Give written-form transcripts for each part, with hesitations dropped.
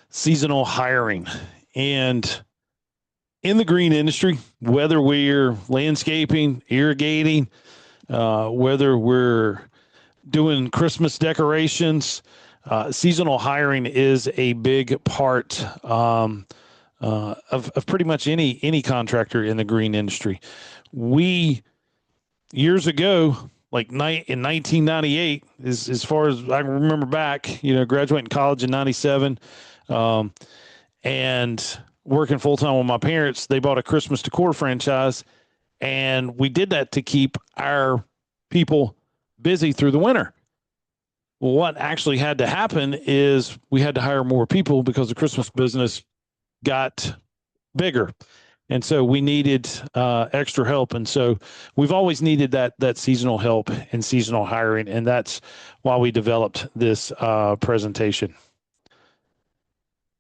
seasonal hiring. And in the green industry, whether we're landscaping, irrigating, whether we're doing Christmas decorations, seasonal hiring is a big part of pretty much any contractor in the green industry. We years ago, like in 1998, as far as I remember back, graduating college in '97, and working full time with my parents, they bought a Christmas decor franchise, and we did that to keep our people busy through the winter. Well, what actually had to happen is we had to hire more people because the Christmas business got bigger. And so we needed extra help. And so we've always needed that seasonal help and seasonal hiring. And that's why we developed this presentation.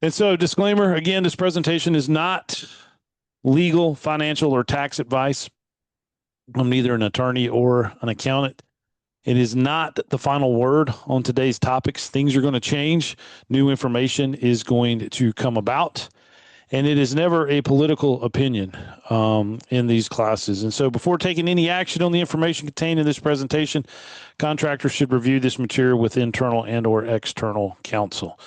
And so disclaimer, again, this presentation is not legal, financial, or tax advice. I'm neither an attorney or an accountant. It is not the final word on today's topics. Things are going to change. New information is going to come about. And it is never a political opinion in these classes. And so before taking any action on the information contained in this presentation, contractors should review this material with internal and or external counsel.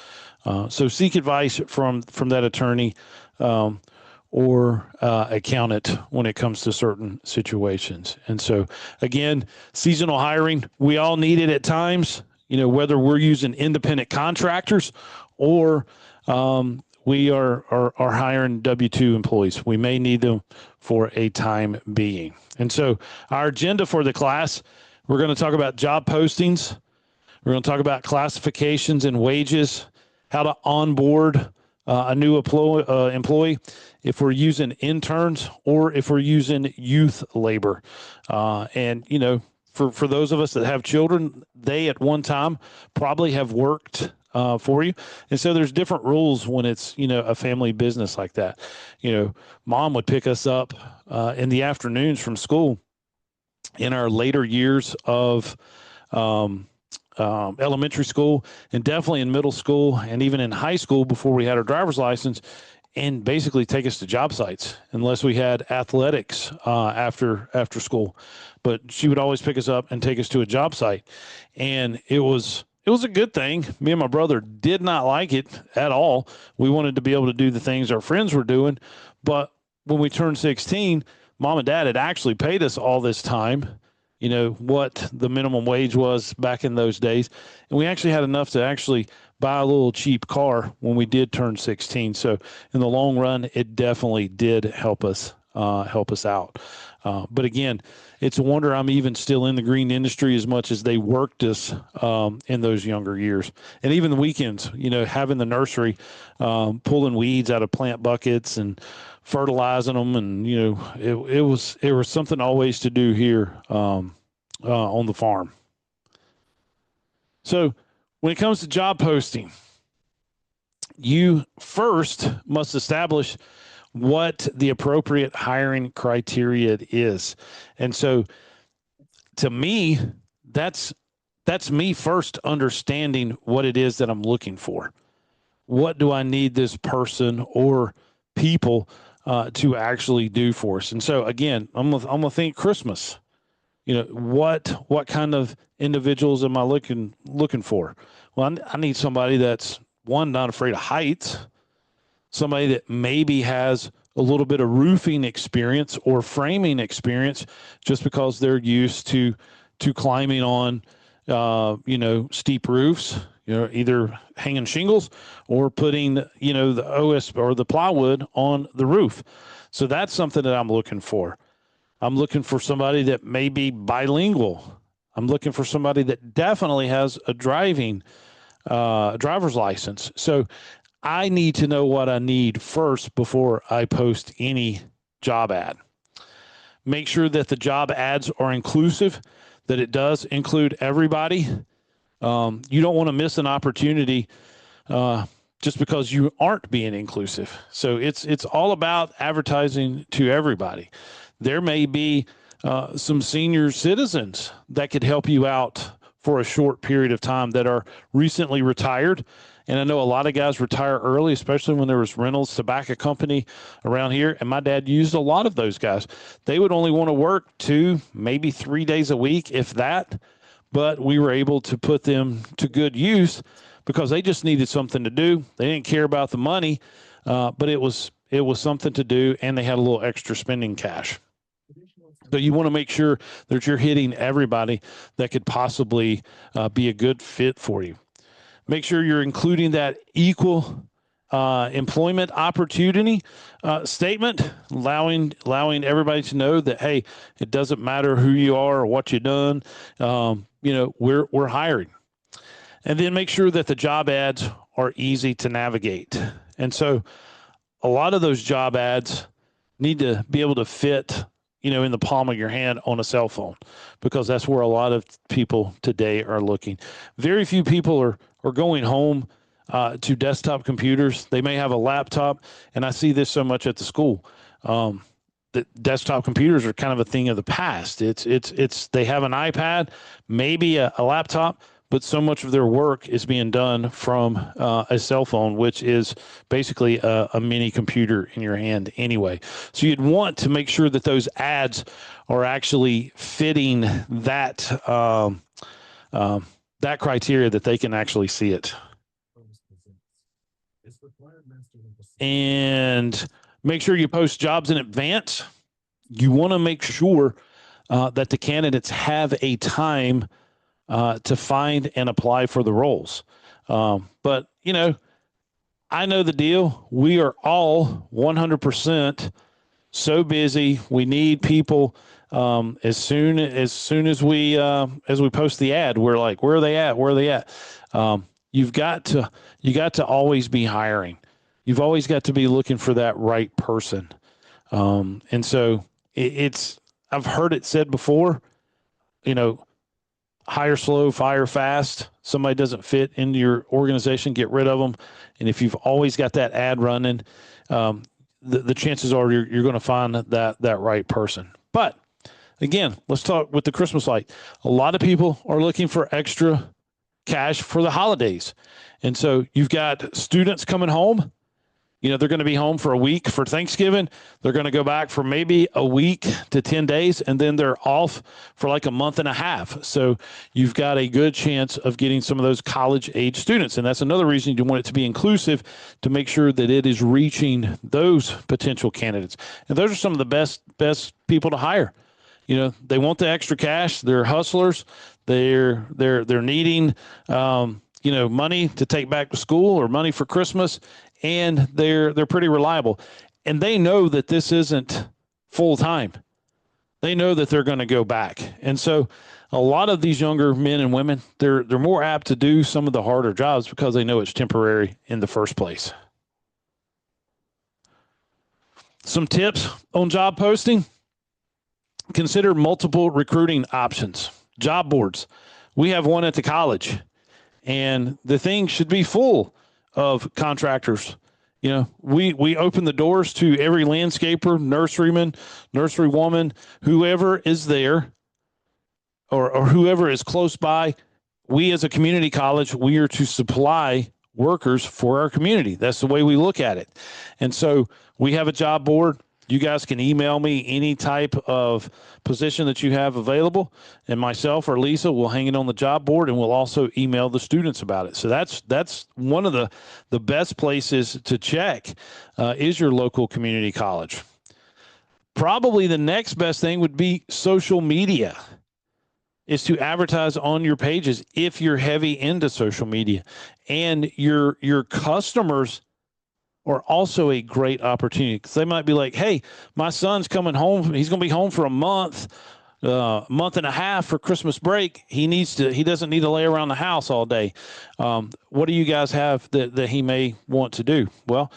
So seek advice from that attorney or accountant when it comes to certain situations. And so, again, seasonal hiring, we all need it at times, whether we're using independent contractors or we are hiring W-2 employees. We may need them for a time being. And so our agenda for the class, we're going to talk about job postings. We're going to talk about classifications and wages, how to onboard a new employee, if we're using interns or if we're using youth labor. And, for those of us that have children, they at one time probably have worked for you. And so there's different rules when it's, a family business like that. Mom would pick us up in the afternoons from school in our later years of elementary school and definitely in middle school and even in high school before we had our driver's license, and basically take us to job sites unless we had athletics after school. But she would always pick us up and take us to a job site. And it was a good thing. Me and my brother did not like it at all. We wanted to be able to do the things our friends were doing. But when we turned 16, Mom and Dad had actually paid us all this time, what the minimum wage was back in those days. And we actually had enough to actually buy a little cheap car when we did turn 16. So in the long run, it definitely did help us out. But again, it's a wonder I'm even still in the green industry as much as they worked us in those younger years. And even the weekends, having the nursery, pulling weeds out of plant buckets and fertilizing them. And, it was something always to do here on the farm. So when it comes to job posting, you first must establish what the appropriate hiring criteria is. And so to me, that's me first understanding what it is that I'm looking for. What do I need this person or people to actually do for us? And so again, I'm gonna think Christmas. What kind of individuals am I looking for? Well, I need somebody that's, one, not afraid of heights, somebody that maybe has a little bit of roofing experience or framing experience just because they're used to climbing on, steep roofs, either hanging shingles or putting, the OS or the plywood on the roof. So that's something that I'm looking for. I'm looking for somebody that may be bilingual. I'm looking for somebody that definitely has a driver's license. So I need to know what I need first before I post any job ad. Make sure that the job ads are inclusive, that it does include everybody. You don't want to miss an opportunity just because you aren't being inclusive. So it's all about advertising to everybody. There may be some senior citizens that could help you out for a short period of time that are recently retired And I know a lot of guys retire early, especially when there was Reynolds Tobacco Company around here. And my dad used a lot of those guys. They would only want to work 2, maybe 3 days a week, if that. But we were able to put them to good use because they just needed something to do. They didn't care about the money, but it was something to do, and they had a little extra spending cash. So you want to make sure that you're hitting everybody that could possibly be a good fit for you. Make sure you're including that equal employment opportunity statement, allowing everybody to know that, hey, it doesn't matter who you are or what you've done. We're hiring. And then make sure that the job ads are easy to navigate. And so a lot of those job ads need to be able to fit, in the palm of your hand on a cell phone, because that's where a lot of people today are looking. Very few people are going home to desktop computers. They may have a laptop, and I see this so much at the school. The desktop computers are kind of a thing of the past. It's they have an iPad, maybe a laptop, but so much of their work is being done from a cell phone, which is basically a mini computer in your hand anyway. So you'd want to make sure that those ads are actually fitting that that criteria, that they can actually see it. And make sure you post jobs in advance. You want to make sure that the candidates have a time to find and apply for the roles. But, I know the deal. We are all 100% so busy. We need people as soon as we post the ad. We're like, where are they at? Where are they at? You got to always be hiring. You've always got to be looking for that right person. And so I've heard it said before, hire slow, fire fast. Somebody doesn't fit into your organization, get rid of them. And if you've always got that ad running, the chances are you're going to find that right person. But again, let's talk with the Christmas light. A lot of people are looking for extra cash for the holidays. And so you've got students coming home. They're going to be home for a week for Thanksgiving. They're going to go back for maybe a week to 10 days, and then they're off for like a month and a half. So you've got a good chance of getting some of those college-age students. And that's another reason you want it to be inclusive, to make sure that it is reaching those potential candidates. And those are some of the best people to hire. They want the extra cash. They're hustlers. They're needing money to take back to school or money for Christmas. And they're pretty reliable, and they know that this isn't full time. They know that they're going to go back. And so a lot of these younger men and women, they're more apt to do some of the harder jobs because they know it's temporary in the first place. Some tips on job posting: consider multiple recruiting options. Job boards. We have one at the college, and the thing should be full of contractors. We open the doors to every landscaper, nurseryman, nurserywoman, whoever is there or whoever is close by. We as a community college, we are to supply workers for our community. That's the way we look at it. And so we have a job board. You guys can email me any type of position that you have available, and myself or Lisa will hang it on the job board, and we'll also email the students about it. So that's one of the best places to check is your local community college. Probably the next best thing would be social media, is to advertise on your pages if you're heavy into social media. And your customers are also a great opportunity, because they might be like, hey, my son's coming home. He's going to be home for a month and a half for Christmas break. He doesn't need to lay around the house all day. What do you guys have that he may want to do? Well,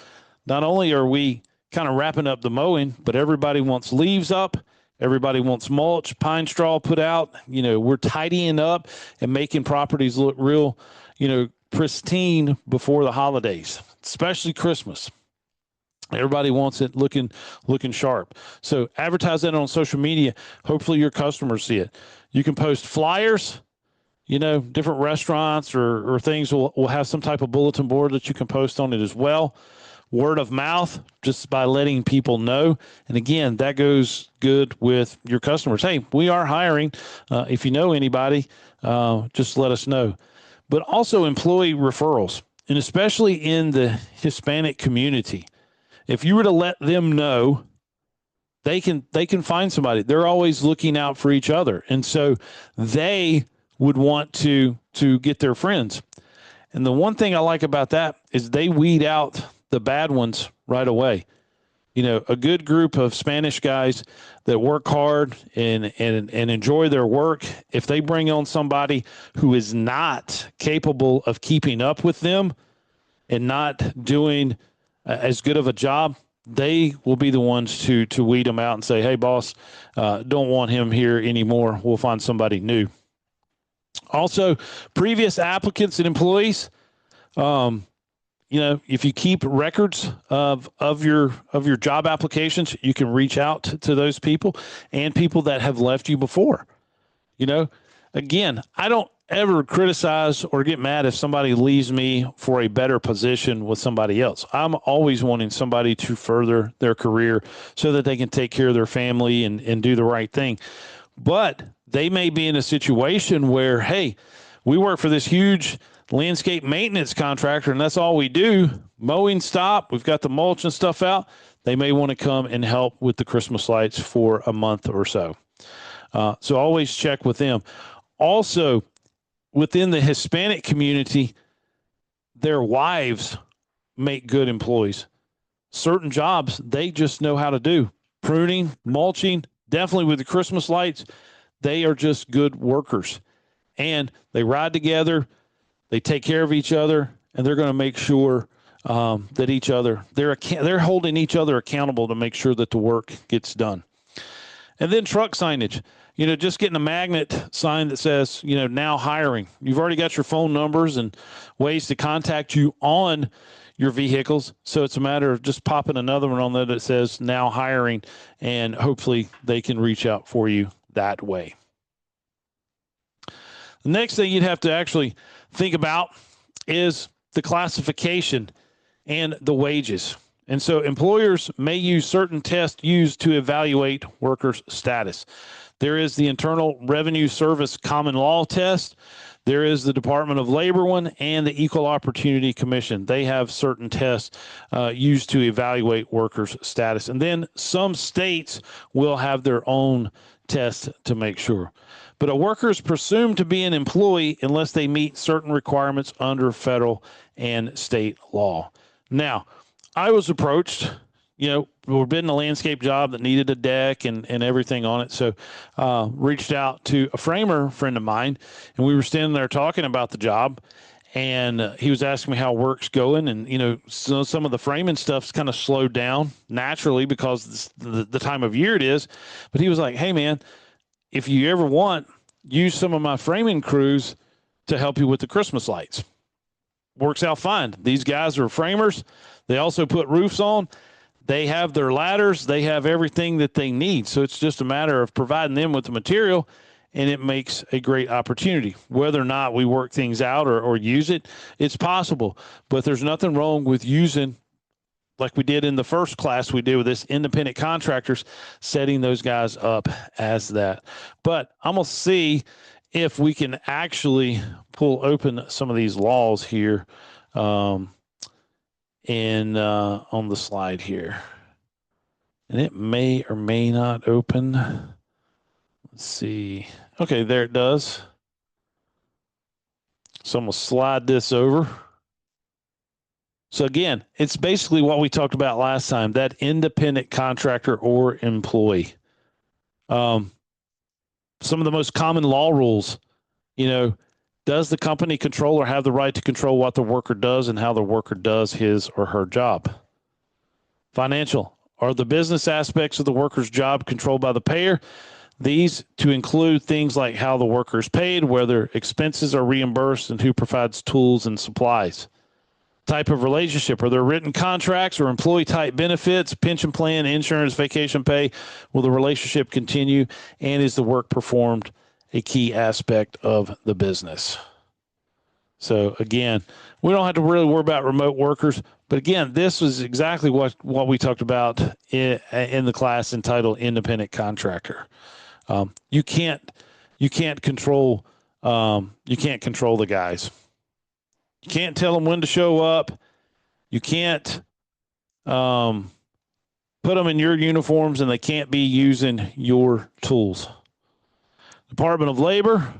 not only are we kind of wrapping up the mowing, but everybody wants leaves up. Everybody wants mulch, pine straw put out. We're tidying up and making properties look real, pristine before the holidays, especially Christmas. Everybody wants it looking sharp. So advertise that on social media. Hopefully your customers see it. You can post flyers. different restaurants or things will have some type of bulletin board that you can post on it as well. Word of mouth, just by letting people know. And again, that goes good with your customers. Hey, we are hiring. If you know anybody, just let us know. But also employee referrals, and especially in the Hispanic community. If you were to let them know, they can find somebody. They're always looking out for each other. And so they would want to get their friends. And the one thing I like about that is they weed out the bad ones right away. A good group of Spanish guys that work hard and enjoy their work, if they bring on somebody who is not capable of keeping up with them and not doing as good of a job, they will be the ones to weed them out and say, hey, boss, don't want him here anymore. We'll find somebody new. Also, previous applicants and employees, if you keep records of your job applications, you can reach out to those people and people that have left you before. Again, I don't ever criticize or get mad if somebody leaves me for a better position with somebody else. I'm always wanting somebody to further their career so that they can take care of their family and do the right thing. But they may be in a situation where, hey, we work for this huge landscape maintenance contractor, and that's all we do. Mowing stop. We've got the mulch and stuff out. They may want to come and help with the Christmas lights for a month or so. So always check with them. Also, within the Hispanic community, their wives make good employees. Certain jobs they just know how to do. Pruning, mulching, definitely with the Christmas lights, they are just good workers. And they ride together. They take care of each other, and they're going to make sure that each other, they're holding each other accountable to make sure that the work gets done. And then truck signage, just getting a magnet sign that says, now hiring. You've already got your phone numbers and ways to contact you on your vehicles. So it's a matter of just popping another one on there that says now hiring, and hopefully they can reach out for you that way. The next thing you'd have to actually think about is the classification and the wages. And so employers may use certain tests used to evaluate workers' status. There is the Internal Revenue Service Common Law test. There is the Department of Labor one and the Equal Opportunity Commission. They have certain tests used to evaluate workers' status. And then some states will have their own test to make sure. But a worker is presumed to be an employee unless they meet certain requirements under federal and state law. Now, I was approached, we're bidding a landscape job that needed a deck and everything on it. So reached out to a framer friend of mine, and we were standing there talking about the job. And he was asking me how work's going. And, so some of the framing stuff's kind of slowed down naturally because the time of year it is. But he was like, hey, man, if you ever want, use some of my framing crews to help you with the Christmas lights. Works out fine. These guys are framers. They also put roofs on. They have their ladders. They have everything that they need. So it's just a matter of providing them with the material, and it makes a great opportunity. Whether or not we work things out or use it, it's possible. But there's nothing wrong with using, like we did in the first class we did with this independent contractors, setting those guys up as that. But I'm going to see if we can actually pull open some of these laws here on the slide here. And it may or may not open. Let's see. Okay, there it does. So I'm going to slide this over. So again, it's basically what we talked about last time, that independent contractor or employee. Some of the most common law rules, does the company controller have the right to control what the worker does and how the worker does his or her job? Financial. Are the business aspects of the worker's job controlled by the payer? These to include things like how the worker is paid, whether expenses are reimbursed, and who provides tools and supplies. Type of relationship. Are there written contracts or employee type benefits, pension plan, insurance, vacation pay? Will the relationship continue? And is the work performed a key aspect of the business. So again, we don't have to really worry about remote workers. But again, this was exactly what we talked about in the class entitled Independent Contractor. You can't control the guys. You can't tell them when to show up. You can't put them in your uniforms, and they can't be using your tools. Department of Labor.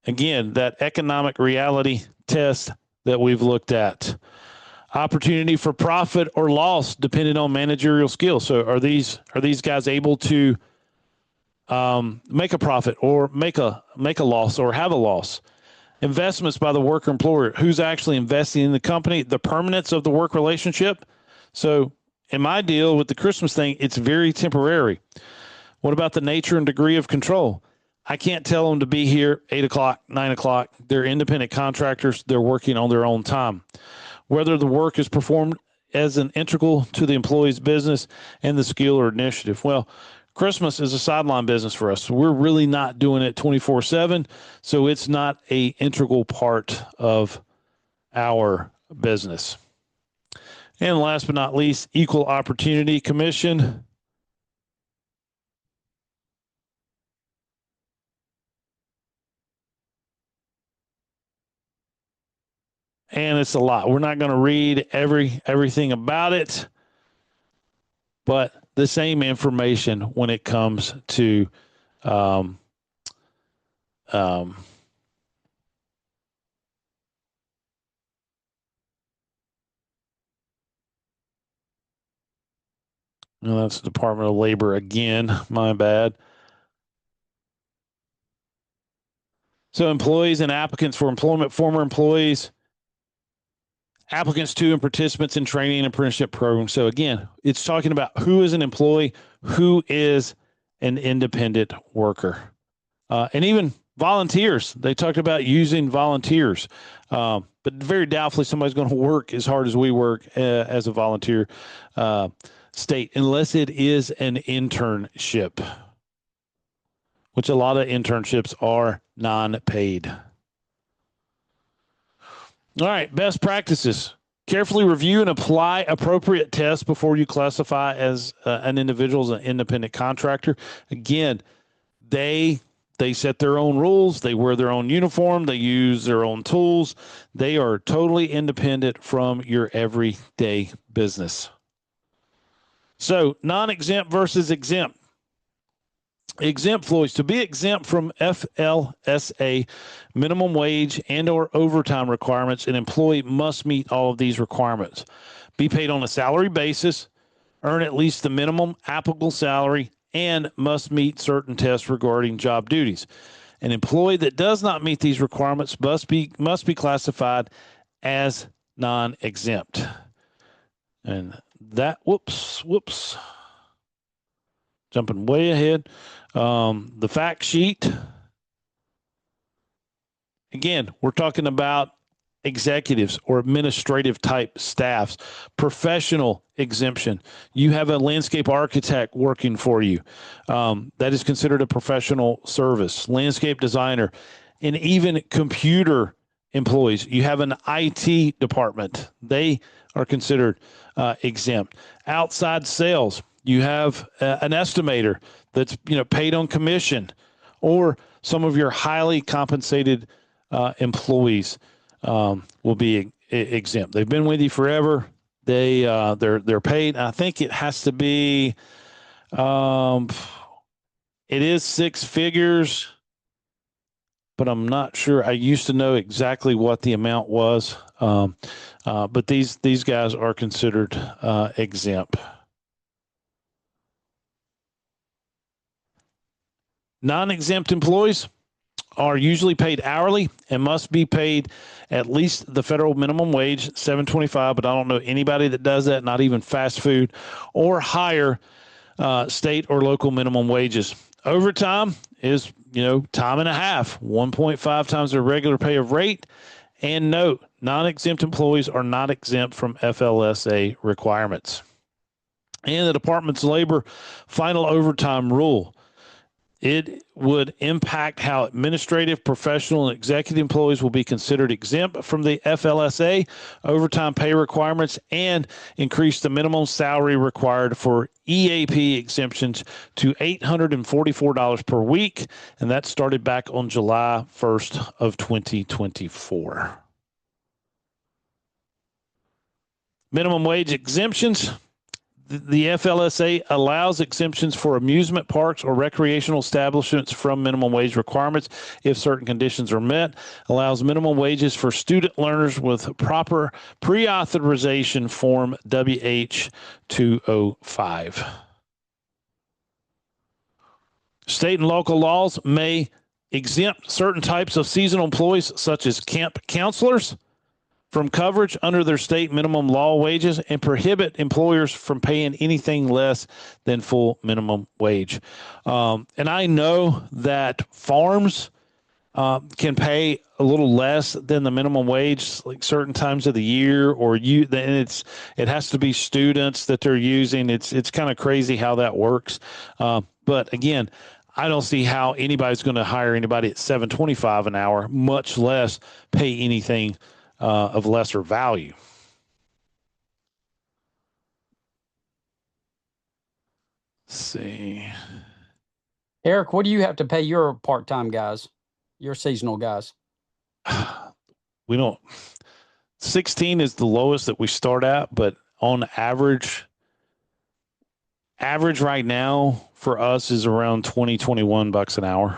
Again, that economic reality test that we've looked at. Opportunity for profit or loss depending on managerial skills. So are these guys able to make a profit or make a loss or have a loss? Investments by the worker employer. Who's actually investing in the company? The permanence of the work relationship. So in my deal with the Christmas thing, it's very temporary. What about the nature and degree of control? I can't tell them to be here 8 o'clock, 9 o'clock. They're independent contractors. They're working on their own time. Whether the work is performed as an integral to the employee's business and the skill or initiative. Well, Christmas is a sideline business for us. So we're really not doing it 24/7. So it's not an integral part of our business. And last but not least, Equal Opportunity Commission. And it's a lot. We're not going to read everything about it, but the same information when it comes to no, that's the Department of Labor again. My bad. So employees and applicants for employment, former employees, applicants to and participants in training and apprenticeship programs. So again, it's talking about who is an employee, who is an independent worker, and even volunteers. They talked about using volunteers, but very doubtfully somebody's going to work as hard as we work as a volunteer state, unless it is an internship, which a lot of internships are non-paid. All right, best practices. Carefully review and apply appropriate tests before you classify as an individual as an independent contractor. Again, they set their own rules. They wear their own uniform. They use their own tools. They are totally independent from your everyday business. So non-exempt versus exempt. Exempt employees. To be exempt from FLSA minimum wage and or overtime requirements, an employee must meet all of these requirements. Be paid on a salary basis, earn at least the minimum applicable salary, and must meet certain tests regarding job duties. An employee that does not meet these requirements must be classified as non-exempt. And that, whoops. Jumping way ahead. The fact sheet. Again, we're talking about executives or administrative type staffs. Professional exemption. You have a landscape architect working for you. That is considered a professional service. Landscape designer, and even computer employees. You have an IT department. They are considered exempt. Outside sales. You have an estimator that's paid on commission, or some of your highly compensated employees will be exempt. They've been with you forever. They're paid. I think it has to be. It is 6 figures, but I'm not sure. I used to know exactly what the amount was, but these guys are considered exempt. Non-exempt employees are usually paid hourly and must be paid at least the federal minimum wage, $7.25, but I don't know anybody that does that, not even fast food, or higher state or local minimum wages. Overtime is, time and a half, 1.5 times their regular pay of rate. And note, non-exempt employees are not exempt from FLSA requirements. and the department's labor final overtime rule. It would impact how administrative, professional, and executive employees will be considered exempt from the FLSA overtime pay requirements and increase the minimum salary required for EAP exemptions to $844 per week. And that started back on July 1st of 2024. Minimum wage exemptions. The FLSA allows exemptions for amusement parks or recreational establishments from minimum wage requirements if certain conditions are met, allows minimum wages for student learners with proper pre-authorization form WH-205. State and local laws may exempt certain types of seasonal employees, such as camp counselors, from coverage under their state minimum law wages and prohibit employers from paying anything less than full minimum wage. And I know that farms can pay a little less than the minimum wage, like certain times of the year, or it has to be students that they're using. It's kind of crazy how that works. But again, I don't see how anybody's going to hire anybody at $7.25 an hour, much less pay anything of lesser value. Let's see. Eric, what do you have to pay your part-time guys, your seasonal guys? We don't. 16 is the lowest that we start at, but on average right now for us is around 21 bucks an hour.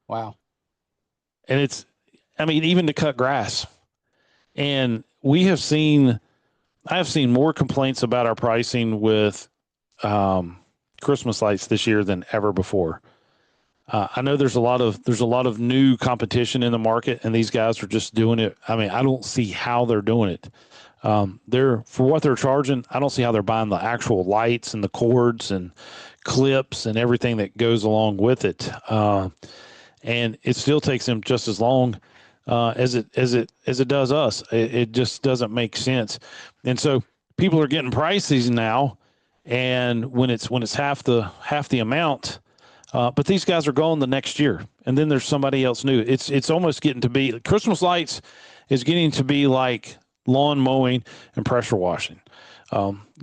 Wow. And even to cut grass. And I have seen more complaints about our pricing with Christmas lights this year than ever before. I know there's a lot of new competition in the market, and these guys are just doing it. I mean, I don't see how they're doing it. For what they're charging, I don't see how they're buying the actual lights and the cords and clips and everything that goes along with it. And it still takes them just as long as it does us. It just doesn't make sense. And so people are getting prices now, and when it's half the amount, but these guys are going the next year, and then there's somebody else new. It's almost getting to be Christmas lights is getting to be like lawn mowing and pressure washing.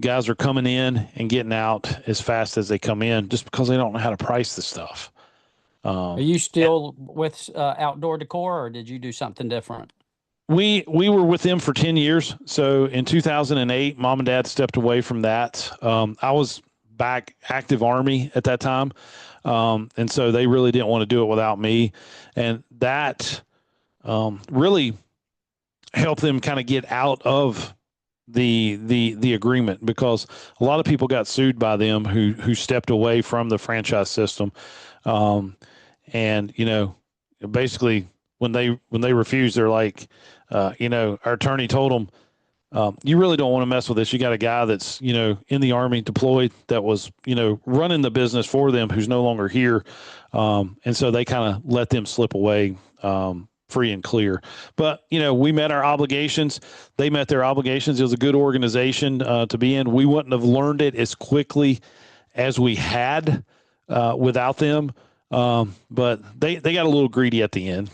Guys are coming in and getting out as fast as they come in, just because they don't know how to price the stuff. Are you still with Outdoor Decor, or did you do something different? We were with them for 10 years. So in 2008, Mom and Dad stepped away from that. I was back active Army at that time. And so they really didn't want to do it without me. And that really helped them kind of get out of the agreement, because a lot of people got sued by them who stepped away from the franchise system. And, basically when they refused, they're like, our attorney told them, you really don't want to mess with this. You got a guy that's, in the Army deployed that was, running the business for them, who's no longer here. And so they kind of let them slip away, free and clear. But, we met our obligations. They met their obligations. It was a good organization to be in. We wouldn't have learned it as quickly as we had without them. But they got a little greedy at the end.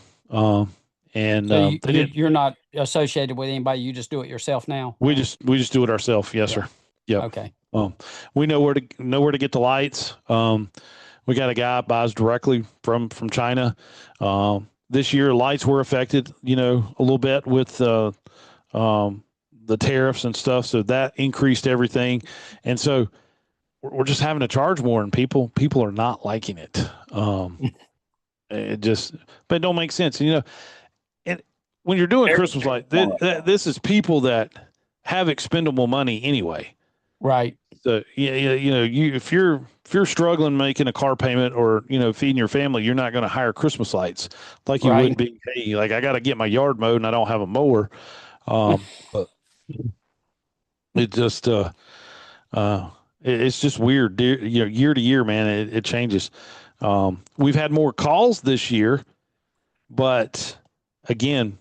And so you're not associated with anybody. You just do it yourself now. We just do it ourselves. Yes, sir. Yep. Okay. We know where to get the lights. We got a guy buys directly from China. This year lights were affected, a little bit with the tariffs and stuff. So that increased everything. And so we're just having to charge more, and people are not liking it. But it don't make sense. And when you're doing Christmas light, this is people that have expendable money anyway. Right. So if you're struggling making a car payment or feeding your family, you're not going to hire Christmas lights like you would be. Hey, like I got to get my yard mowed and I don't have a mower. It just it's just weird. Year to year, man, it changes. We've had more calls this year, but again,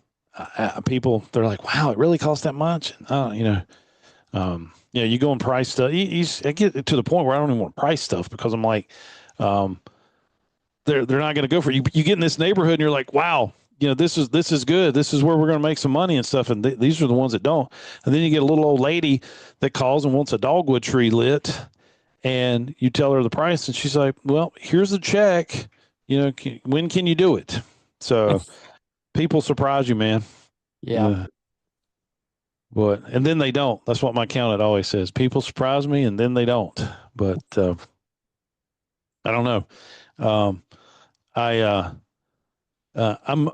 people, they're like, wow, it really costs that much. You go and price stuff. I get to the point where I don't even want to price stuff because I'm like, they're not going to go for it. You get in this neighborhood and you're like, wow, this is good. This is where we're going to make some money and stuff. And these are the ones that don't. And then you get a little old lady that calls and wants a dogwood tree lit, and you tell her the price, and she's like, well, here's the check. When can you do it? So people surprise you, man. Yeah. And then they don't. That's what my accountant always says. People surprise me, and then they don't. But I don't know. I'm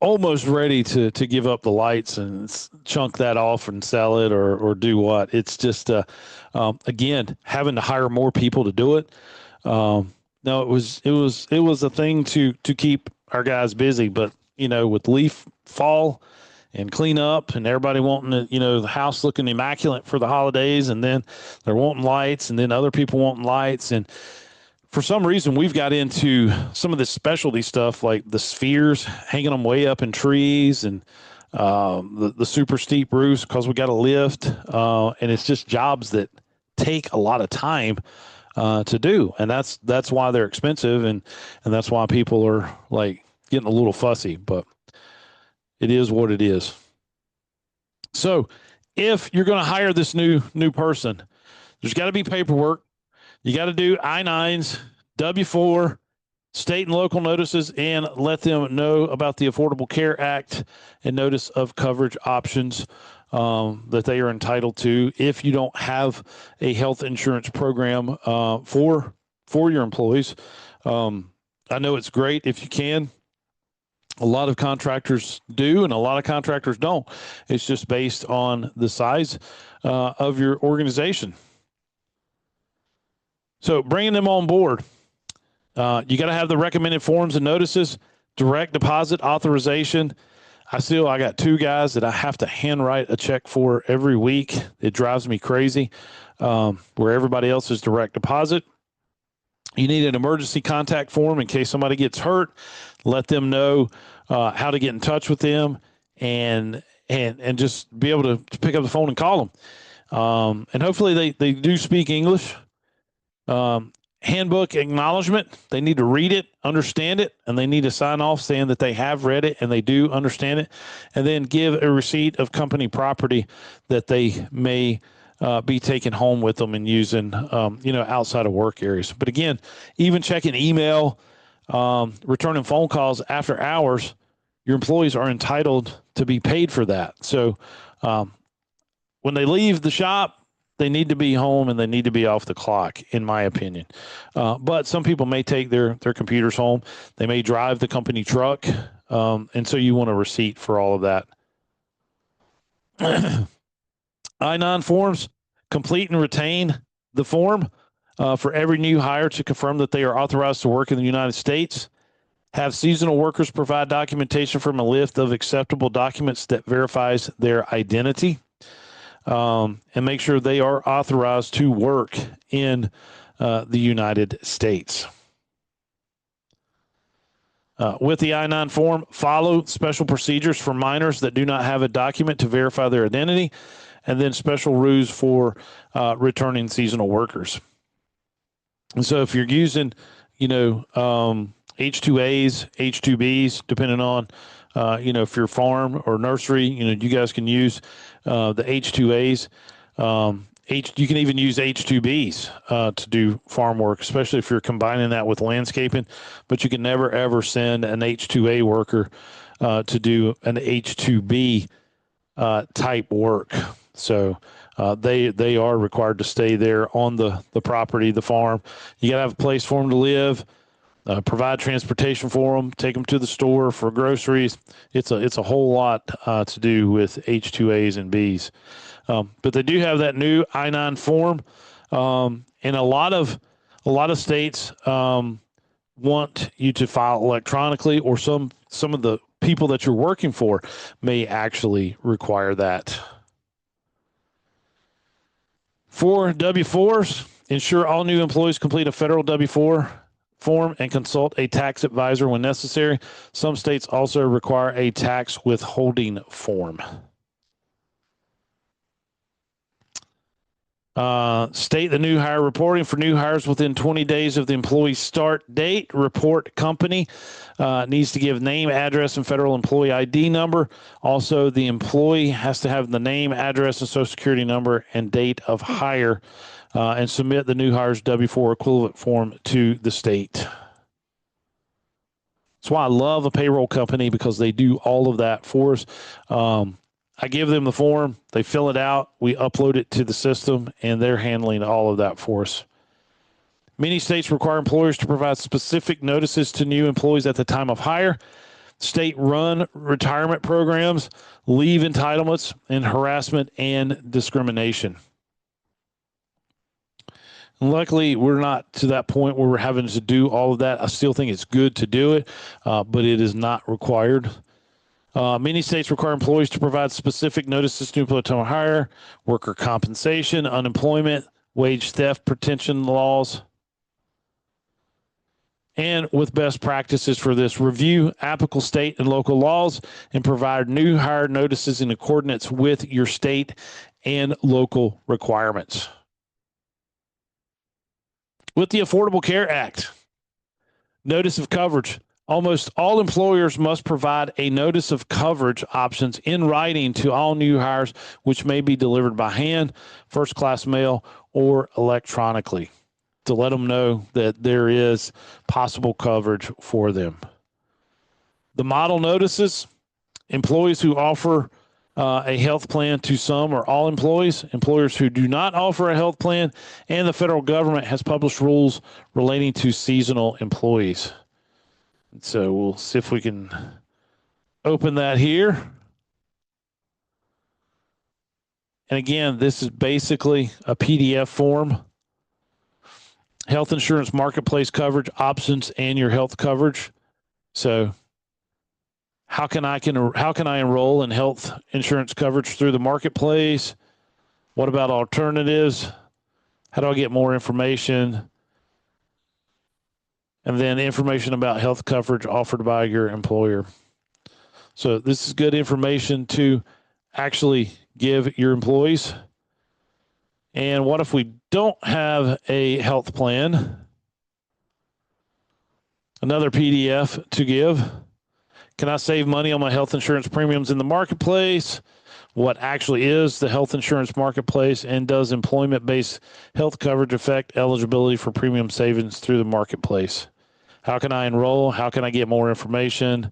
almost ready to give up the lights and chunk that off and sell it or do what. It's just again, having to hire more people to do it. No, it was a thing to keep our guys busy, but with leaf fall and clean up and everybody wanting the house looking immaculate for the holidays, and then they're wanting lights, and then other people wanting lights, and for some reason we've got into some of this specialty stuff like the spheres, hanging them way up in trees, and the super steep roofs because we got a lift, and it's just jobs that take a lot of time to do, and that's why they're expensive, and that's why people are like getting a little fussy, but it is what it is. So if you're going to hire this new person, there's got to be paperwork. You got to do I-9s, W-4, state and local notices, and let them know about the Affordable Care Act and notice of coverage options that they are entitled to if you don't have a health insurance program for your employees. I know it's great if you can. A lot of contractors do, and a lot of contractors don't. It's just based on the size of your organization. So bringing them on board, you got to have the recommended forms and notices, direct deposit authorization. I got 2 guys that I have to handwrite a check for every week. It drives me crazy, where everybody else is direct deposit. You need an emergency contact form in case somebody gets hurt. Let them know how to get in touch with them, and just be able to pick up the phone and call them. And hopefully they do speak English. Handbook acknowledgement. They need to read it, understand it, and they need to sign off saying that they have read it and they do understand it, and then give a receipt of company property that they may be taking home with them and using, outside of work areas. But again, even checking email, returning phone calls after hours, your employees are entitled to be paid for that. So when they leave the shop, they need to be home and they need to be off the clock, in my opinion. But some people may take their computers home. They may drive the company truck. And so you want a receipt for all of that. I-9 forms, complete and retain the form for every new hire to confirm that they are authorized to work in the United States. Have seasonal workers provide documentation from a list of acceptable documents that verifies their identity. And make sure they are authorized to work in the United States. With the I-9 form, follow special procedures for minors that do not have a document to verify their identity, and then special rules for returning seasonal workers. And so if you're using, H-2As, H-2Bs, depending on, if you're farm or nursery, you guys can use the H-2As. You can even use H-2Bs to do farm work, especially if you're combining that with landscaping. But you can never, ever send an H-2A worker to do an H-2B type work. So they are required to stay there on the property, the farm. You got to have a place for them to live. Provide transportation for them, take them to the store for groceries. It's a whole lot to do with H-2As and Bs. But they do have that new I-9 form, and a lot of states want you to file electronically, or some of the people that you're working for may actually require that. For W-4s, ensure all new employees complete a federal W-4 form and consult a tax advisor when necessary. Some states also require a tax withholding form. State the new hire reporting for new hires within 20 days of the employee's start date. Report company needs to give name, address, and federal employee ID number. Also, the employee has to have the name, address, and social security number and date of hire, and submit the new hire's W-4 equivalent form to the state. That's why I love a payroll company, because they do all of that for us. I give them the form, they fill it out, we upload it to the system, and they're handling all of that for us. Many states require employers to provide specific notices to new employees at the time of hire. State-run retirement programs, leave entitlements, and harassment and discrimination. And luckily, we're not to that point where we're having to do all of that. I still think it's good to do it, but it is not required. Many states require employees to provide specific notices to employee time of hire, worker compensation, unemployment, wage theft protection laws, and with best practices for this, review applicable state and local laws and provide new hire notices in accordance with your state and local requirements. With the Affordable Care Act, notice of coverage. Almost all employers must provide a notice of coverage options in writing to all new hires, which may be delivered by hand, first-class mail, or electronically, to let them know that there is possible coverage for them. The model notices, employees who offer a health plan to some or all employees, employers who do not offer a health plan, and the federal government has published rules relating to seasonal employees. So we'll see if we can open that here. And again, this is basically a PDF form. Health insurance marketplace coverage options and your health coverage. So how can I enroll in health insurance coverage through the marketplace? What about alternatives? How do I get more information? And then information about health coverage offered by your employer. So this is good information to actually give your employees. And what if we don't have a health plan? Another PDF to give. Can I save money on my health insurance premiums in the marketplace? What actually is the health insurance marketplace, and does employment-based health coverage affect eligibility for premium savings through the marketplace? How can I enroll? How can I get more information?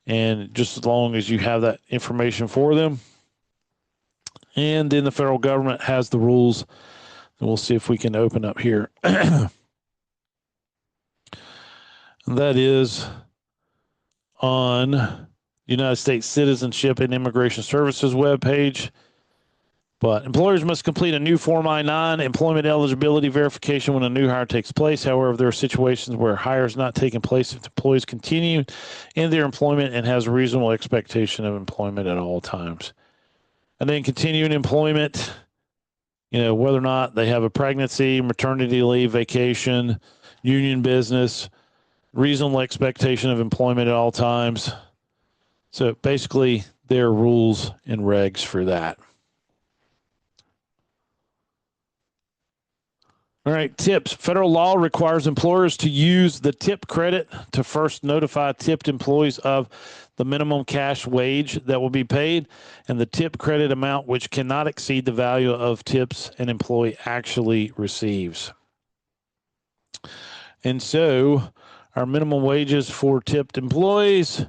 And just as long as you have that information for them. And then the federal government has the rules. And we'll see if we can open up here. That is on United States Citizenship and Immigration Services webpage. But employers must complete a new Form I-9 employment eligibility verification when a new hire takes place. However, there are situations where hire is not taking place if the employees continue in their employment and has a reasonable expectation of employment at all times. And then continuing employment, whether or not they have a pregnancy, maternity leave, vacation, union business, reasonable expectation of employment at all times. So basically, there are rules and regs for that. All right, tips. Federal law requires employers to use the tip credit to first notify tipped employees of the minimum cash wage that will be paid and the tip credit amount, which cannot exceed the value of tips an employee actually receives. And so our minimum wages for tipped employees,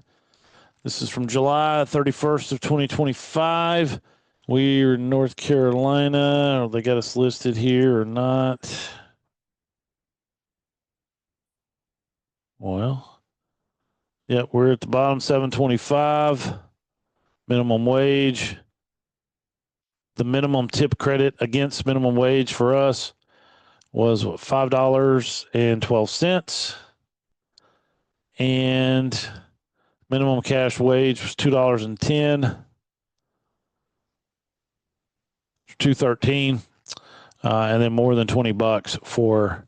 this is from July 31st of 2025. We're in North Carolina. Or they got us listed here or not? Well, yeah, we're at the bottom, $7.25 minimum wage. The minimum tip credit against minimum wage for us was $5.12, and minimum cash wage was $2.10. $2.13, and then more than $20 for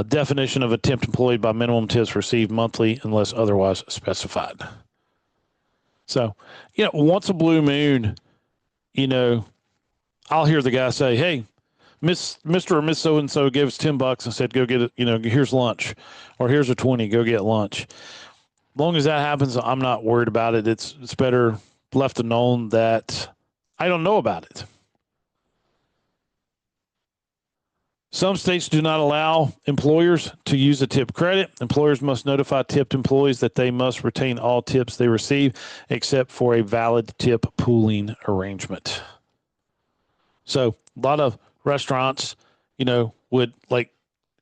definition of a temp employed by minimum tips received monthly unless otherwise specified. So, once a blue moon, I'll hear the guy say, "Hey, Mr. or Miss So-and-so gave us $10 and said, go get it, here's lunch, or here's a 20, go get lunch." As long as that happens, I'm not worried about it. It's better left alone that I don't know about it. Some states do not allow employers to use a tip credit. Employers must notify tipped employees that they must retain all tips they receive except for a valid tip pooling arrangement. So a lot of restaurants, would like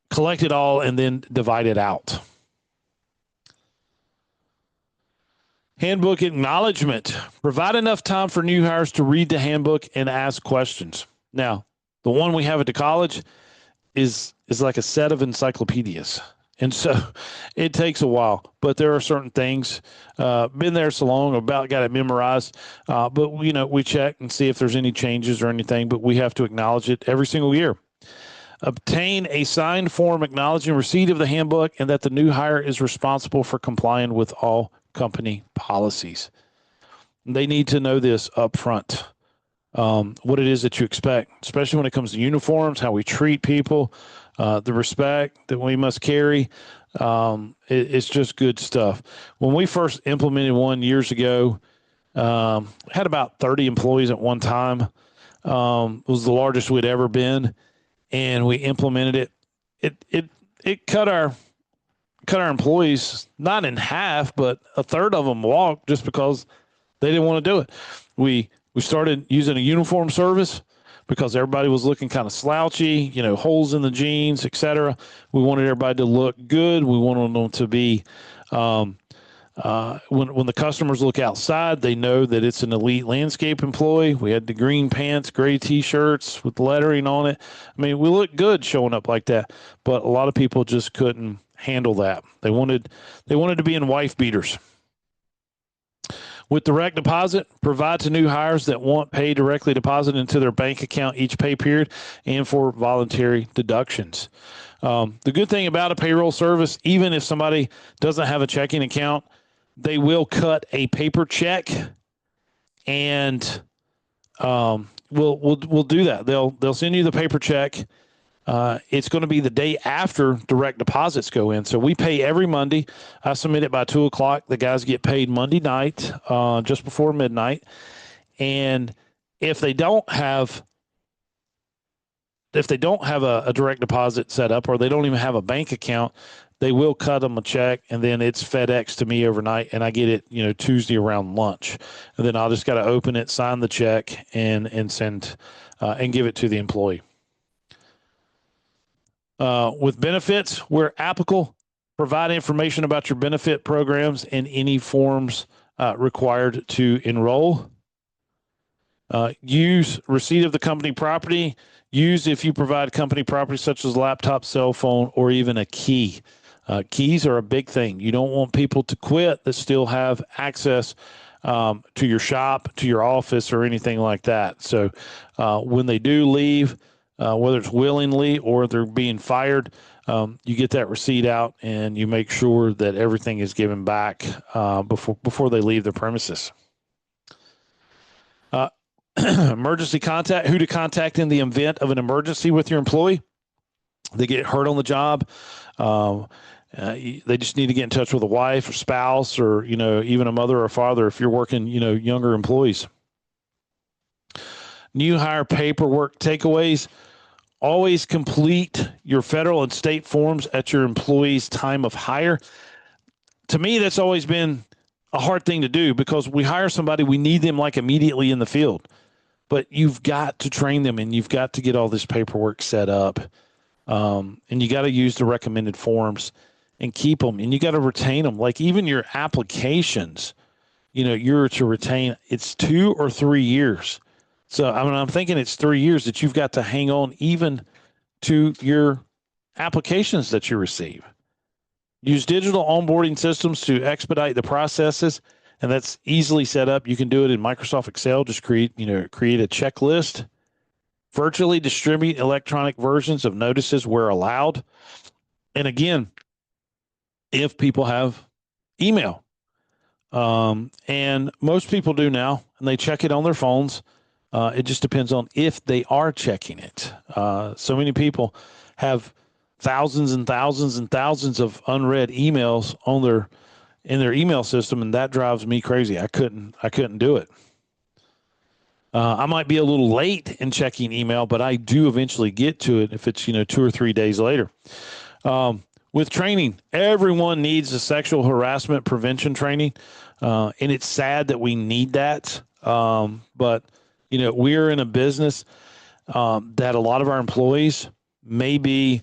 collect it all and then divide it out. Handbook acknowledgement. Provide enough time for new hires to read the handbook and ask questions. Now, the one we have at the college is like a set of encyclopedias. And so it takes a while, but there are certain things, been there so long, about got it memorized. But we check and see if there's any changes or anything, but we have to acknowledge it every single year. Obtain a signed form acknowledging receipt of the handbook and that the new hire is responsible for complying with all company policies. They need to know this up front, what it is that you expect, especially when it comes to uniforms, how we treat people, the respect that we must carry. It's just good stuff. When we first implemented one years ago, had about 30 employees at one time. It was the largest we'd ever been. And we implemented it. It cut our employees not in half, but a third of them walked just because they didn't want to do it. We started using a uniform service because everybody was looking kind of slouchy, holes in the jeans, etc. We wanted everybody to look good. We wanted them to be when the customers look outside, they know that it's an elite landscape employee. We had the green pants, gray T-shirts with lettering on it. I mean, we look good showing up like that, but a lot of people just couldn't handle that. They wanted to be in wife beaters. With direct deposit, provide to new hires that want pay directly deposited into their bank account each pay period and for voluntary deductions. The good thing about a payroll service, even if somebody doesn't have a checking account, they will cut a paper check, and we'll do that. They'll send you the paper check. It's going to be the day after direct deposits go in. So we pay every Monday. I submit it by 2:00. The guys get paid Monday night, just before midnight. And if they don't have a direct deposit set up, or they don't even have a bank account, they will cut them a check, and then it's FedEx to me overnight, and I get it, Tuesday around lunch. And then I'll just got to open it, sign the check, and send and give it to the employee. With benefits, where applicable, provide information about your benefit programs and any forms required to enroll. Use receipt of the company property. Use if you provide company property such as laptop, cell phone, or even a key. Keys are a big thing. You don't want people to quit that still have access to your shop, to your office, or anything like that. So when they do leave, whether it's willingly or they're being fired, you get that receipt out and you make sure that everything is given back before they leave the premises. Emergency contact, who to contact in the event of an emergency with your employee. They get hurt on the job. They just need to get in touch with a wife or spouse, or, even a mother or father if you're working, younger employees. New hire paperwork takeaways. Always complete your federal and state forms at your employee's time of hire. To me, that's always been a hard thing to do, because we hire somebody, we need them like immediately in the field. But you've got to train them, and you've got to get all this paperwork set up. And you got to use the recommended forms and keep them, and you got to retain them. Like even your applications, you're to retain, it's 2 or 3 years. So I'm thinking it's 3 years that you've got to hang on even to your applications that you receive. Use digital onboarding systems to expedite the processes, and that's easily set up. You can do it in Microsoft Excel. Just create a checklist. Virtually distribute electronic versions of notices where allowed. And again, if people have email, and most people do now, and they check it on their phones. It just depends on if they are checking it. So many people have thousands and thousands and thousands of unread emails in their email system, and that drives me crazy. I couldn't do it. I might be a little late in checking email, but I do eventually get to it if it's 2 or 3 days later. With training, everyone needs a sexual harassment prevention training, and it's sad that we need that. But we're in a business that a lot of our employees may be,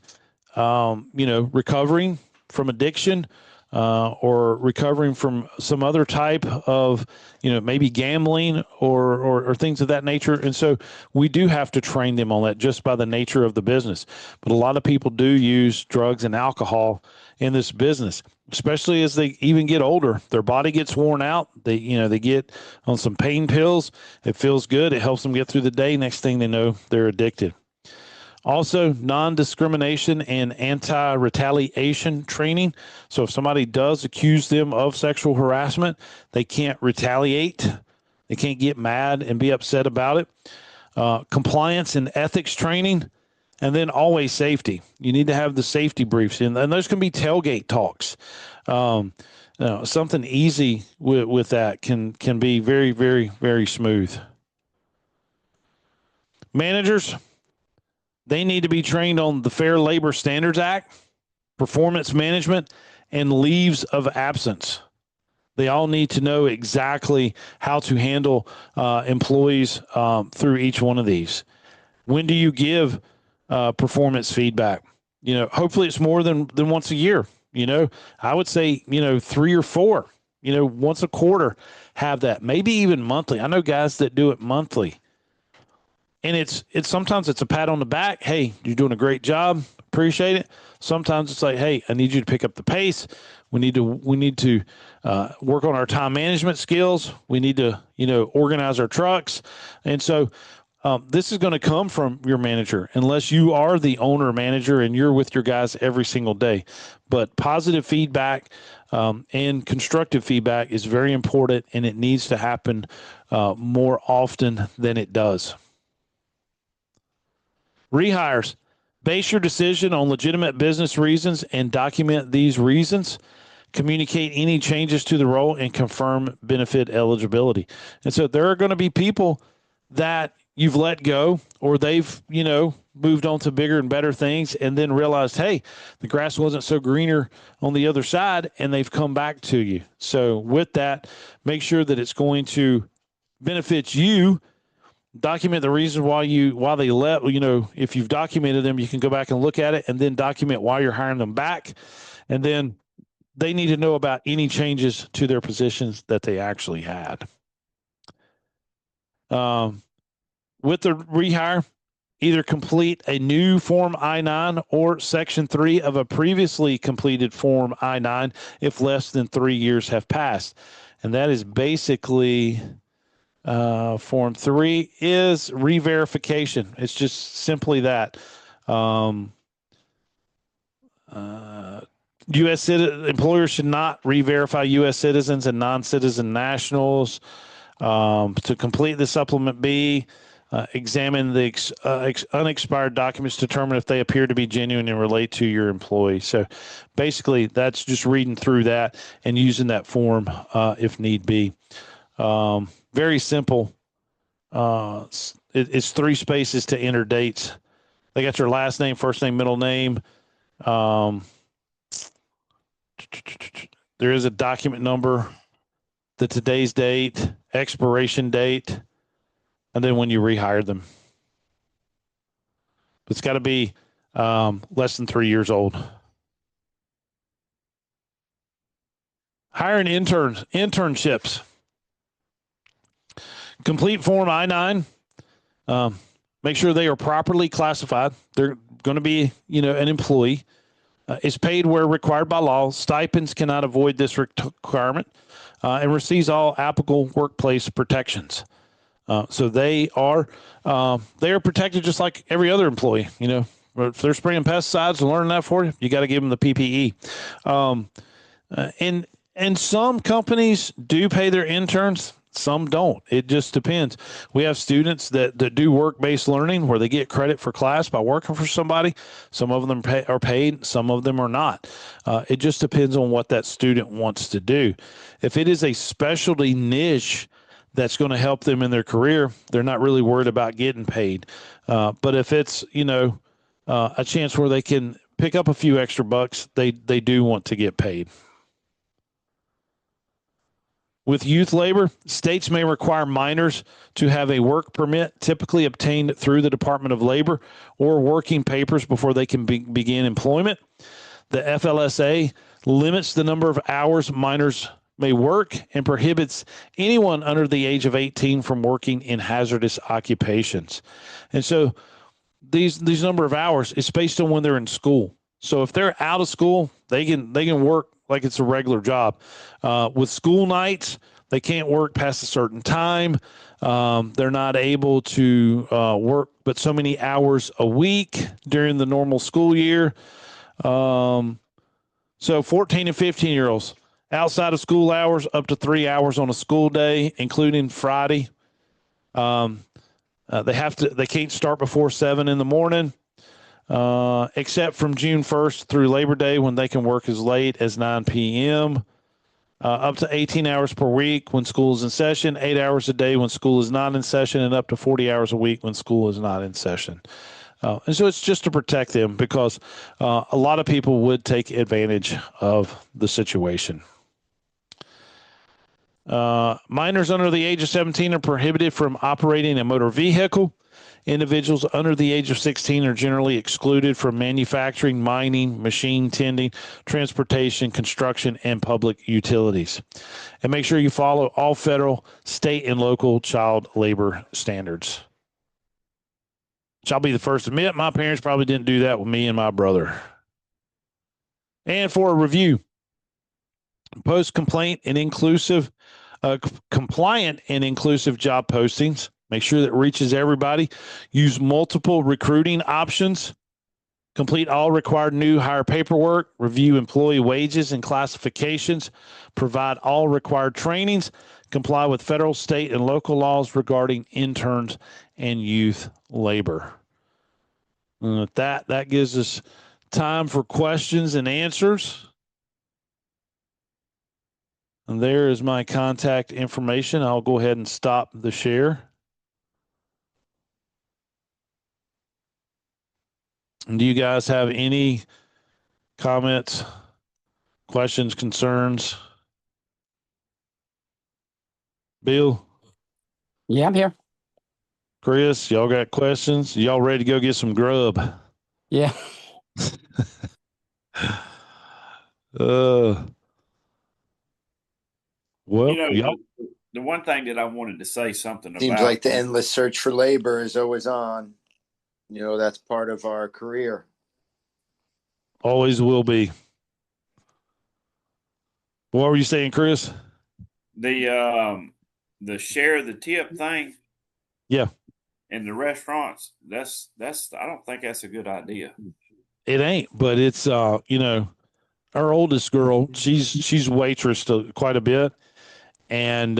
recovering from addiction or recovering from some other type of, maybe gambling or things of that nature. And so we do have to train them on that just by the nature of the business. But a lot of people do use drugs and alcohol in this business, especially as they even get older. Their body gets worn out. They get on some pain pills. It feels good. It helps them get through the day. Next thing they know, they're addicted. Also, non-discrimination and anti-retaliation training. So if somebody does accuse them of sexual harassment, they can't retaliate. They can't get mad and be upset about it. Compliance and ethics training. And then always safety. You need to have the safety briefs. And those can be tailgate talks. Something easy with that can be very, very, very smooth. Managers, they need to be trained on the Fair Labor Standards Act, performance management, and leaves of absence. They all need to know exactly how to handle employees through each one of these. When do you give performance feedback? Hopefully it's more than once a year. I would say, 3 or 4, once a quarter, have that. Maybe even monthly. I know guys that do it monthly. And it's sometimes it's a pat on the back. Hey, you're doing a great job. Appreciate it. Sometimes it's like, hey, I need you to pick up the pace. We need to work on our time management skills. We need to, organize our trucks. And so this is going to come from your manager unless you are the owner manager and you're with your guys every single day. But positive feedback and constructive feedback is very important, and it needs to happen more often than it does. Rehires. Base your decision on legitimate business reasons and document these reasons. Communicate any changes to the role and confirm benefit eligibility. And so there are going to be people that you've let go, or they've, moved on to bigger and better things and then realized, hey, the grass wasn't so greener on the other side, and they've come back to you. So with that, make sure that it's going to benefit you. Document the reason why they left. If you've documented them, you can go back and look at it and then document why you're hiring them back. And then they need to know about any changes to their positions that they actually had. With the rehire, either complete a new Form I-9 or Section 3 of a previously completed Form I-9 if less than 3 years have passed. And that is basically... Form 3 is re-verification. It's just simply that. U.S. employers should not re-verify U.S. citizens and non-citizen nationals. To complete the Supplement B, examine the unexpired documents, determine if they appear to be genuine and relate to your employee. So basically, that's just reading through that and using that form if need be. Very simple. It's 3 spaces to enter dates. They got your last name, first name, middle name. There is a document number, the today's date, expiration date, and then when you rehired them. It's got to be less than 3 years old. Hiring internships. Complete Form I-9. Make sure they are properly classified. They're going to be, an employee. Is paid where required by law. Stipends cannot avoid this requirement, and receives all applicable workplace protections. So they are protected just like every other employee. If they're spraying pesticides and learning that for you, you got to give them the PPE. And some companies do pay their interns. Some don't. It just depends. We have students that do work-based learning where they get credit for class by working for somebody. Some of them are paid. Some of them are not. It just depends on what that student wants to do. If it is a specialty niche that's going to help them in their career, they're not really worried about getting paid. But if it's, a chance where they can pick up a few extra bucks, they do want to get paid. With youth labor, states may require minors to have a work permit, typically obtained through the Department of Labor, or working papers before they can begin employment. The FLSA limits the number of hours minors may work and prohibits anyone under the age of 18 from working in hazardous occupations. And so these number of hours is based on when they're in school. So if they're out of school, they can work like it's a regular job. With school nights, they can't work past a certain time. They're not able to work but so many hours a week during the normal school year. So 14 and 15-year-olds, outside of school hours, up to 3 hours on a school day, including Friday. They can't start before 7 in the morning. Except from June 1st through Labor Day, when they can work as late as 9 p.m., up to 18 hours per week when school is in session, 8 hours a day when school is not in session, and up to 40 hours a week when school is not in session. And so it's just to protect them, because a lot of people would take advantage of the situation. Minors under the age of 17 are prohibited from operating a motor vehicle. Individuals under the age of 16 are generally excluded from manufacturing, mining, machine tending, transportation, construction, and public utilities. And make sure you follow all federal, state, and local child labor standards. Which I'll be the first to admit, my parents probably didn't do that with me and my brother. And for a review, post-complaint and inclusive, compliant and inclusive job postings. Make sure that it reaches everybody. Use multiple recruiting options. Complete all required new hire paperwork. Review employee wages and classifications. Provide all required trainings. Comply with federal, state, and local laws regarding interns and youth labor. And with that gives us time for questions and answers. And there is my contact information. I'll go ahead and stop the share. And do you guys have any comments, questions, concerns? Bill? Yeah, I'm here. Chris, y'all got questions? Y'all ready to go get some grub? Yeah. Well, the one thing that I wanted to say something Seems about. like the endless search for labor is always on. That's part of our career. Always will be. What were you saying, Chris? The share the tip thing. Yeah. In the restaurants, that's I don't think that's a good idea. It ain't, but it's our oldest girl, she's waitressed quite a bit, and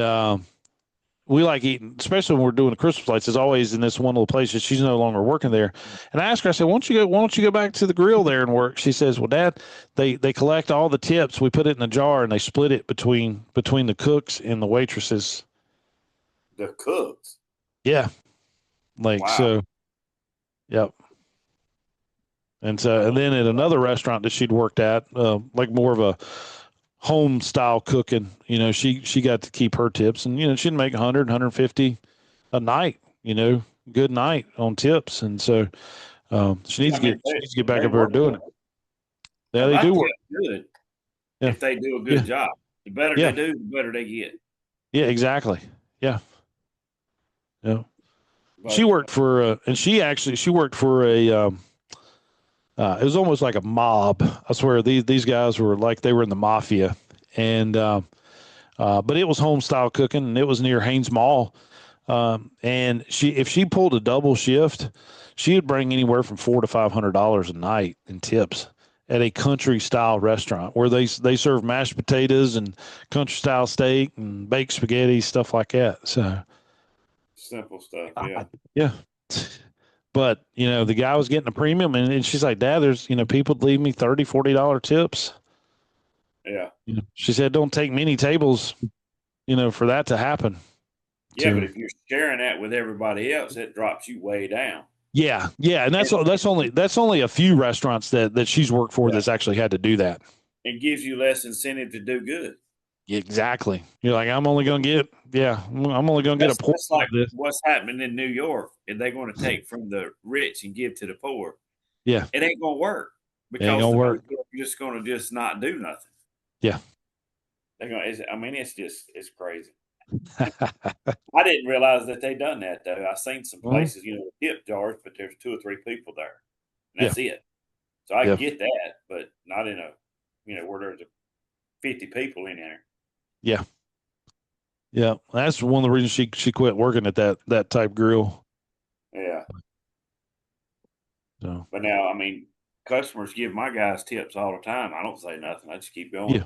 we like eating, especially when we're doing the Christmas lights. It's always in this one little place that she's no longer working there. And I asked her, I said, why don't you go back to the grill there and work? She says, well, Dad, they collect all the tips. We put it in a jar and they split it between the cooks and the waitresses. The cooks? Yeah. Wow. So, yep. And then at another restaurant that she'd worked at, like more of a home style cooking, she got to keep her tips, and she'd make 100, 150 a night, good night on tips. And so she needs to get back up there doing it. Yeah, they do work good. Yeah. If they do a good job, the better they do, the better they get. Yeah, exactly. Yeah. Yeah. But she worked for she worked for a it was almost like a mob. I swear these guys were like they were in the mafia, and but it was home style cooking, and it was near Haynes Mall. And if she pulled a double shift, she would bring anywhere from $400 to $500 a night in tips. at a country style restaurant where they serve mashed potatoes and country style steak and baked spaghetti, stuff like that. So Simple stuff. Yeah. yeah. But, you know, the guy was getting a premium, and she's like, Dad, there's, you know, people leave me $30, $40 tips. Yeah. You know, she said, don't take many tables, you know, for that to happen. Yeah, but if you're sharing that with everybody else, it drops you way down. Yeah. Yeah. And that's only a few restaurants that she's worked for that's actually had to do that. It gives you less incentive to do good. Exactly. You're like, I'm only going to get, I'm only going to get a portion That's like of this. what's happening in New York. And they're going to take from the rich and give to the poor. Yeah. It ain't going to work because you're just going to just not do nothing. Yeah. They're going to, I mean, it's crazy. I didn't realize that they done that though. I seen some places, you know, tip jars, but there's 2 or 3 people there. And that's it. So I get that, but not in a, you know, where there's 50 people in there. Yeah. Yeah. That's one of the reasons she quit working at that type grill. Yeah. So, but now, I mean, customers give my guys tips all the time. I don't say nothing. I just keep going.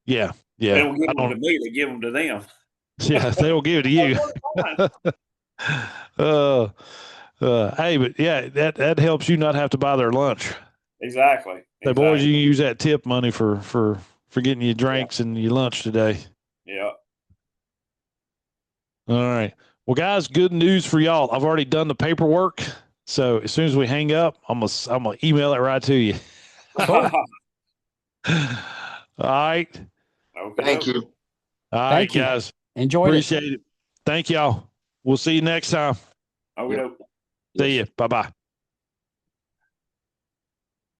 Yeah. Yeah. They don't give them to me. They give them to them. Yeah. They will give it to you. Hey, but yeah, that helps you not have to buy their lunch. Exactly. Say, boys, you can use that tip money for getting you drinks and your lunch today. Yeah. All right. Well, guys, good news for y'all. I've already done the paperwork. So as soon as we hang up, I'm gonna email it right to you. Cool. All right. Okay. Thank you. All right, Thank you. guys. Enjoyed Appreciate it. Thank y'all. We'll see you next time. Okay. See you. Bye-bye.